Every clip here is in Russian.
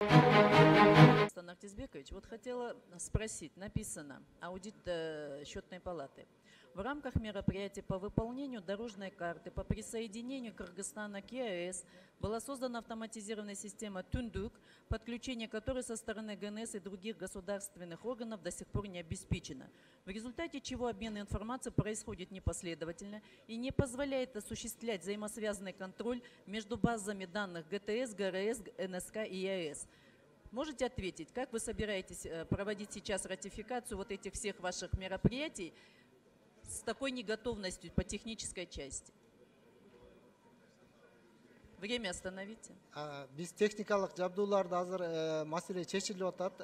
Станислав Артизбекович, вот хотела спросить, написано, аудит счетной палаты. В рамках мероприятий по выполнению дорожной карты по присоединению Кыргызстана к ЕАЭС была создана автоматизированная система «Түндүк», подключение которой со стороны ГНС и других государственных органов до сих пор не обеспечено, в результате чего обмен информацией происходит непоследовательно и не позволяет осуществлять взаимосвязанный контроль между базами данных ГТС, ГРС, НСК и ЕАЭС. Можете ответить, как вы собираетесь проводить сейчас ратификацию вот этих всех ваших мероприятий с такой неготовностью по технической части? Время остановите. Біз техникалық жабдууларды азыр маселе чечилип атат,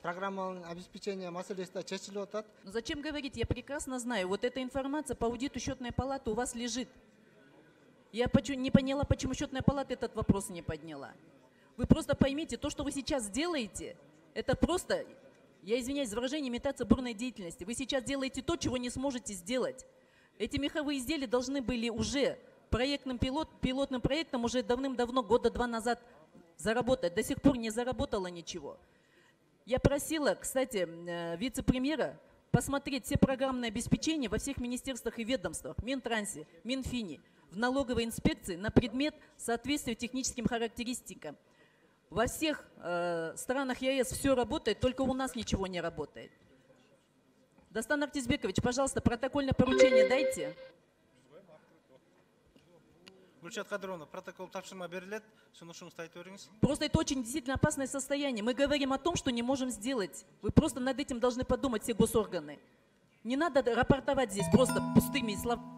программалык обеспечение маселеси да чечилип атат. Но зачем говорить? Я прекрасно знаю, вот эта информация по аудиту счетной палаты у вас лежит. Я не поняла, почему счетная палата этот вопрос не подняла. Вы просто поймите, то, что вы сейчас делаете, это просто, я извиняюсь за выражение, имитация бурной деятельности. Вы сейчас делаете то, чего не сможете сделать. Эти меховые изделия должны были уже пилотным проектом уже давным-давно, года 2 назад заработать. До сих пор не заработало ничего. Я просила, кстати, вице-премьера посмотреть все программные обеспечения во всех министерствах и ведомствах, Минтрансе, Минфине, в налоговой инспекции на предмет соответствия техническим характеристикам. Во всех странах ЕАЭС все работает, только у нас ничего не работает. Дастан Артизбекович, пожалуйста, протокольное поручение дайте. Гүлшат Кадыровна, протокол тапшырма берилет, сунушуңузду айтып бериңиз. Просто это очень действительно опасное состояние. Мы говорим о том, что не можем сделать. Вы просто над этим должны подумать, все госорганы. Не надо рапортовать здесь просто пустыми словами.